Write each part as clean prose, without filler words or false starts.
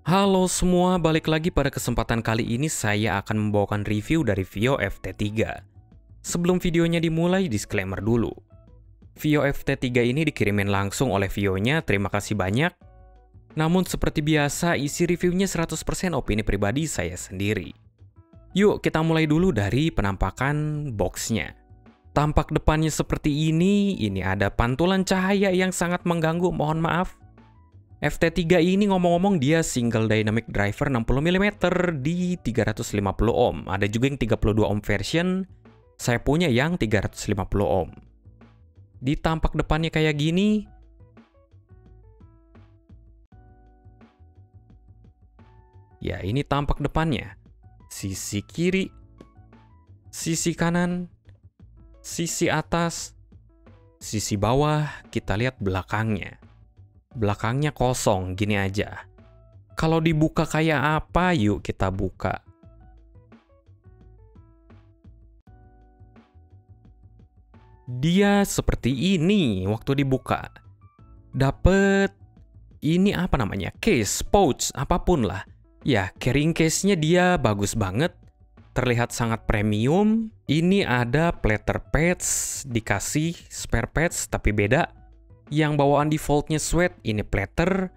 Halo semua, balik lagi pada kesempatan kali ini saya akan membawakan review dari Vio FT3. Sebelum videonya dimulai, disclaimer dulu. Vio FT3 ini dikirimin langsung oleh Vio-nya, terima kasih banyak. Namun seperti biasa, isi reviewnya 100% opini pribadi saya sendiri. Yuk kita mulai dulu dari penampakan boxnya. Tampak depannya seperti ini ada pantulan cahaya yang sangat mengganggu, mohon maaf. FT3 ini ngomong-ngomong dia single dynamic driver 60mm di 350 ohm. Ada juga yang 32 ohm version. Saya punya yang 350 ohm. Di tampak depannya kayak gini. Ya, ini tampak depannya. Sisi kiri, sisi kanan, sisi atas, sisi bawah, kita lihat belakangnya. Belakangnya kosong, gini aja. Kalau dibuka kayak apa, yuk kita buka. Dia seperti ini waktu dibuka. Dapet, ini apa namanya, case, pouch, apapun lah. Ya, carrying case-nya dia bagus banget. Terlihat sangat premium. Ini ada platter pads, dikasih spare pads, tapi beda. Yang bawaan defaultnya sweat, ini platter.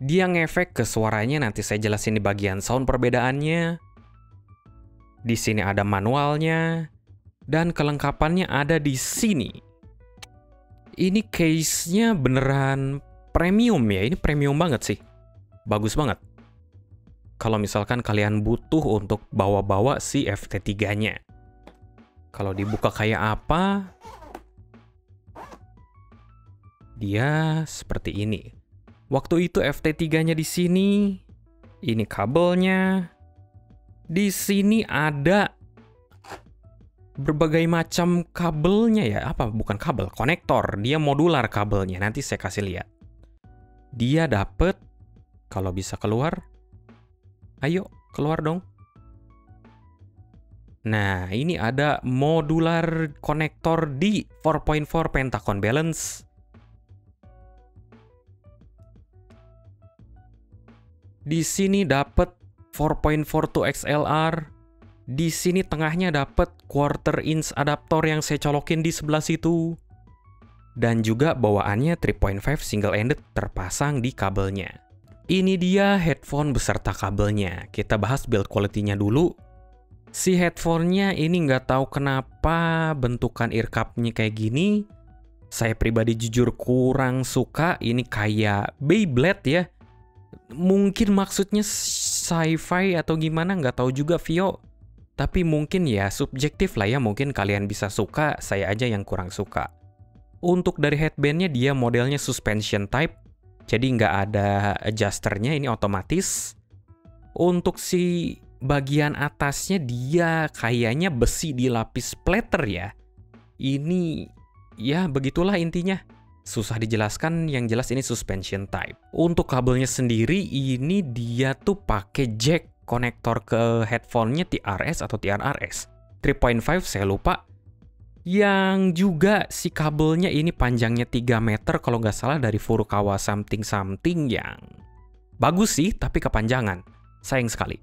Dia ngefek ke suaranya, nanti saya jelasin di bagian sound perbedaannya. Di sini ada manualnya. Dan kelengkapannya ada di sini. Ini case-nya beneran premium ya, ini premium banget sih. Bagus banget. Kalau misalkan kalian butuh untuk bawa-bawa si FT3-nya. Kalau dibuka kayak apa? Dia seperti ini. Waktu itu FT3-nya di sini. Ini kabelnya. Di sini ada berbagai macam kabelnya ya. Apa? Bukan kabel, konektor. Dia modular kabelnya. Nanti saya kasih lihat. Dia dapet, kalau bisa keluar. Ayo, keluar dong. Nah, ini ada modular konektor di 4.4 Pentagon Balance. Di sini dapat 4.42 XLR. Di sini tengahnya dapat quarter inch adaptor yang saya colokin di sebelah situ. Dan juga bawaannya 3.5 single-ended terpasang di kabelnya. Ini dia headphone beserta kabelnya. Kita bahas build quality-nya dulu. Si headphone-nya ini nggak tahu kenapa bentukan ear cup-nya kayak gini. Saya pribadi jujur kurang suka. Ini kayak Beyblade ya. Mungkin maksudnya sci-fi atau gimana, nggak tahu juga Vio. Tapi mungkin ya subjektif lah ya, mungkin kalian bisa suka, saya aja yang kurang suka. Untuk dari headbandnya dia modelnya suspension type, jadi nggak ada adjusternya, ini otomatis. Untuk si bagian atasnya dia kayaknya besi dilapis platter ya. Ini ya begitulah intinya. Susah dijelaskan, yang jelas ini suspension type. Untuk kabelnya sendiri, ini dia tuh pakai jack konektor ke headphone-nya TRS atau TRRS. 3.5 saya lupa. Yang juga si kabelnya ini panjangnya 3 meter kalau nggak salah dari Furukawa something yang bagus sih, tapi kepanjangan. Sayang sekali.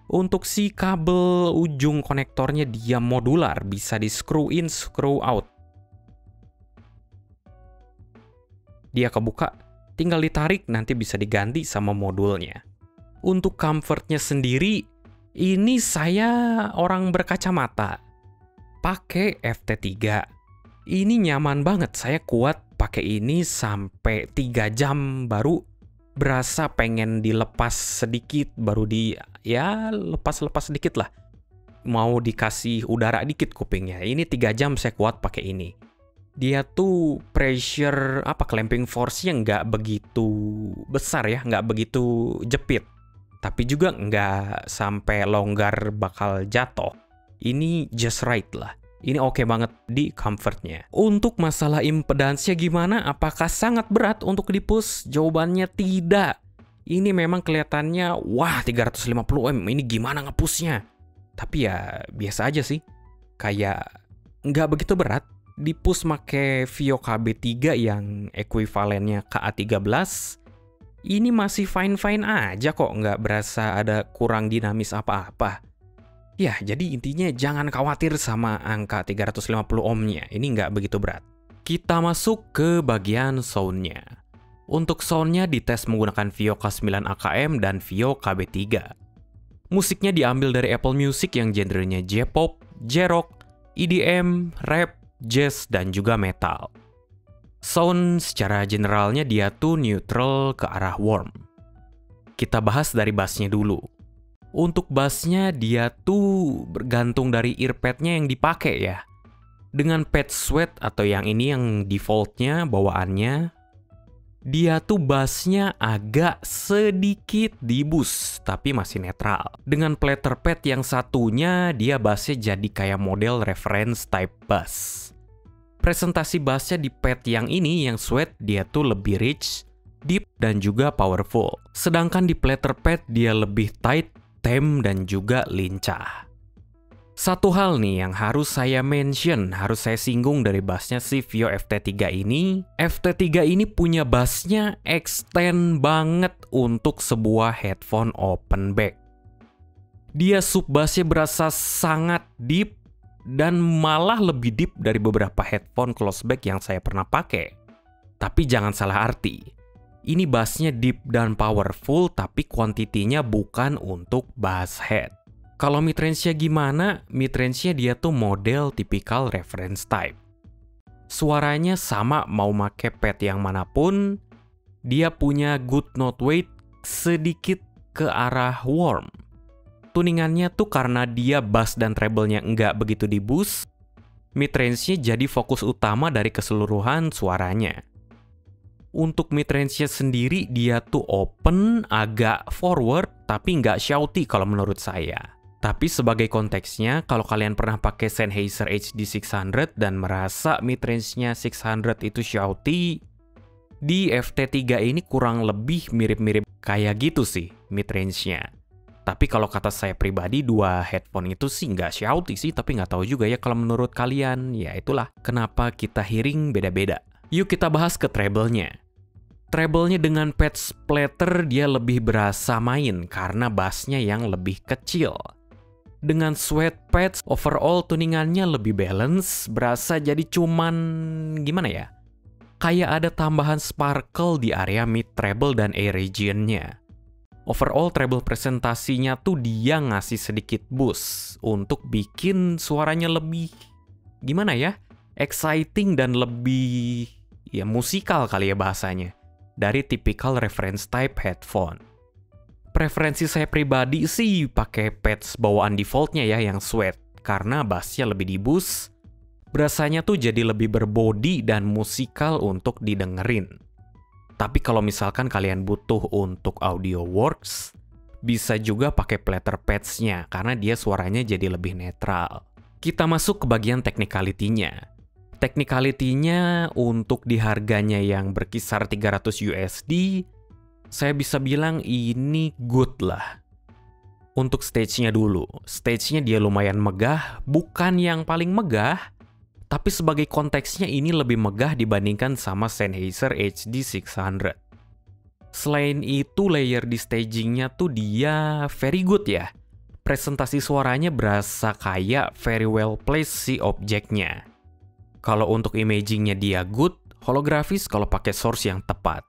Untuk si kabel ujung konektornya dia modular, bisa di screw in, screw out. Dia kebuka, tinggal ditarik, nanti bisa diganti sama modulnya. Untuk comfortnya sendiri, ini saya orang berkacamata. Pakai FT3. Ini nyaman banget, saya kuat pakai ini sampai 3 jam baru berasa pengen dilepas sedikit, baru lepas-lepas sedikit lah. Mau dikasih udara dikit kupingnya. Ini 3 jam saya kuat pakai ini. Dia tuh pressure clamping force-nya nggak begitu besar ya, nggak begitu jepit. Tapi juga nggak sampai longgar bakal jatuh. Ini just right lah. Ini oke banget di comfortnya. Untuk masalah impedansnya gimana? Apakah sangat berat untuk di-push? Jawabannya tidak. Ini memang kelihatannya, wah 350 ohm, ini gimana nge-pushnya? Tapi ya biasa aja sih. Kayak nggak begitu berat. Di-push make Vio KB3 yang ekuivalennya KA13. ini masih fine-fine aja kok, nggak berasa ada kurang dinamis apa-apa. Ya, jadi intinya jangan khawatir sama angka 350 ohmnya, ini nggak begitu berat. Kita masuk ke bagian soundnya. Untuk soundnya dites menggunakan Vio K9 AKM dan Vio KB3. Musiknya diambil dari Apple Music yang genrenya J-pop, J-rock, EDM, rap, jazz, dan juga metal. Sound secara generalnya dia tuh neutral ke arah warm. Kita bahas dari bassnya dulu. Untuk bassnya dia tuh bergantung dari earpadnya yang dipakai ya. Dengan pad sweat atau yang ini yang defaultnya bawaannya, dia tuh bassnya agak sedikit dibus tapi masih netral. Dengan platter pad yang satunya dia bassnya jadi kayak model reference type bass. Presentasi bassnya di pad yang ini yang sweat dia tuh lebih rich, deep, dan juga powerful. Sedangkan di platter pad dia lebih tight, tame, dan juga lincah. Satu hal nih yang harus saya mention, harus saya singgung dari bassnya si Vio FT3 ini. FT3 ini punya bassnya extend banget untuk sebuah headphone open back. Dia sub bassnya berasa sangat deep dan malah lebih deep dari beberapa headphone close back yang saya pernah pakai. Tapi jangan salah arti. Ini bassnya deep dan powerful tapi kuantitinya bukan untuk bass head. Kalau midrange-nya gimana? Midrange-nya dia tuh model tipikal reference type. Suaranya sama mau make pad yang manapun, dia punya good note weight sedikit ke arah warm. Tuningannya tuh karena dia bass dan treble-nya nggak begitu di boost, midrange-nya jadi fokus utama dari keseluruhan suaranya. Untuk midrange-nya sendiri dia tuh open, agak forward, tapi nggak shouty kalau menurut saya. Tapi sebagai konteksnya, kalau kalian pernah pakai Sennheiser HD600 dan merasa midrange-nya 600 itu shouty, di FT3 ini kurang lebih mirip-mirip kayak gitu sih midrange-nya. Tapi kalau kata saya pribadi, dua headphone itu sih nggak shouty sih, tapi nggak tahu juga ya kalau menurut kalian. Ya itulah kenapa kita hearing beda-beda. Yuk kita bahas ke treble-nya. Treble-nya dengan pad splatter dia lebih berasa main karena bass-nya yang lebih kecil. Dengan sweat pads, overall tuningannya lebih balance, berasa jadi cuman gimana ya? Kayak ada tambahan sparkle di area mid treble dan A region-nya. Overall treble presentasinya tuh dia ngasih sedikit boost untuk bikin suaranya lebih gimana ya? Exciting dan lebih ya musikal kali ya bahasanya dari tipikal reference type headphone. Preferensi saya pribadi sih pakai pads bawaan defaultnya ya yang sweat karena bassnya lebih di boost, berasanya tuh jadi lebih berbody dan musikal untuk didengerin. Tapi kalau misalkan kalian butuh untuk audio works, bisa juga pakai platter pads-nya karena dia suaranya jadi lebih netral. Kita masuk ke bagian technicality-nya. Technicality-nya untuk di harganya yang berkisar 300 USD, saya bisa bilang ini good lah. Untuk stage-nya dulu. Stage-nya dia lumayan megah, bukan yang paling megah, tapi sebagai konteksnya ini lebih megah dibandingkan sama Sennheiser HD600. Selain itu, layer di staging-nya tuh dia very good ya. Presentasi suaranya berasa kayak very well placed si objeknya. Kalau untuk imaging-nya dia good, holografis kalau pakai source yang tepat.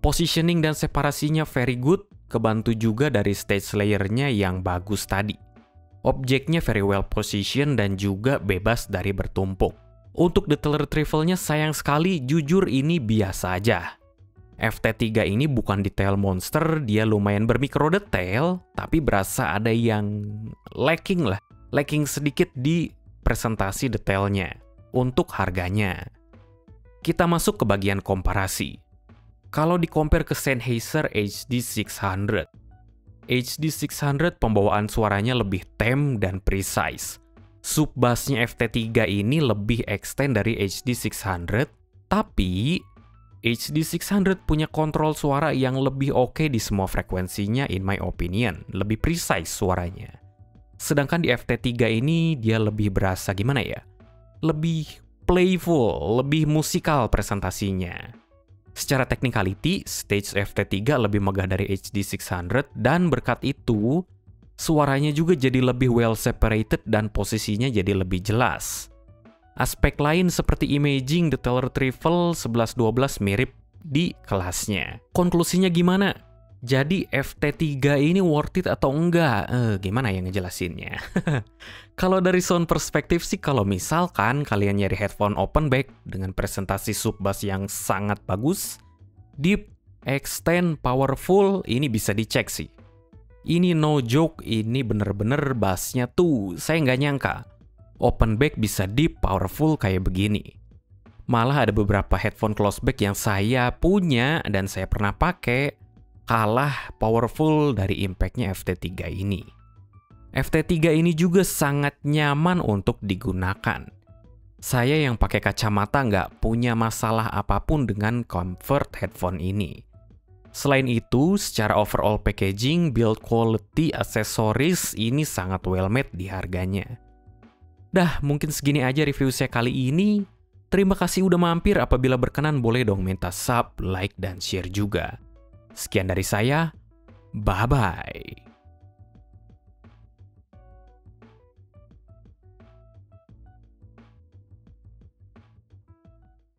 Positioning dan separasinya very good, kebantu juga dari stage layer-nya yang bagus tadi. Objeknya very well positioned dan juga bebas dari bertumpuk. Untuk detail retrieval-nya sayang sekali, jujur ini biasa aja. FT3 ini bukan detail monster, dia lumayan bermikro detail, tapi berasa ada yang lacking lah. Lacking sedikit di presentasi detailnya. Untuk harganya. Kita masuk ke bagian komparasi. Kalau di-compare ke Sennheiser HD600, HD600 pembawaan suaranya lebih tame dan precise. Sub bass-nya FT3 ini lebih extend dari HD600, tapi HD600 punya kontrol suara yang lebih oke di semua frekuensinya in my opinion, lebih precise suaranya. Sedangkan di FT3 ini dia lebih berasa gimana ya? Lebih playful, lebih musikal presentasinya. Secara technicality, stage FT3 lebih megah dari HD600 dan berkat itu, suaranya juga jadi lebih well separated dan posisinya jadi lebih jelas. Aspek lain seperti imaging, detail retrieval 1112 mirip di kelasnya. Konklusinya gimana? Jadi FT3 ini worth it atau enggak? Gimana ya ngejelasinnya? Kalau dari sound perspektif sih, kalau misalkan kalian nyari headphone open back dengan presentasi sub bass yang sangat bagus, deep, extend, powerful, ini bisa dicek sih. Ini no joke, ini bener-bener bassnya tuh, saya nggak nyangka. Open back bisa deep, powerful kayak begini. Malah ada beberapa headphone close back yang saya punya dan saya pernah pakai, kalah powerful dari impact-nya FT3 ini. FT3 ini juga sangat nyaman untuk digunakan. Saya yang pakai kacamata nggak punya masalah apapun dengan comfort headphone ini. Selain itu, secara overall packaging, build quality, aksesoris ini sangat well made di harganya. Dah, mungkin segini aja review saya kali ini. Terima kasih udah mampir, apabila berkenan boleh dong minta sub, like, dan share juga. Sekian dari saya, bye-bye.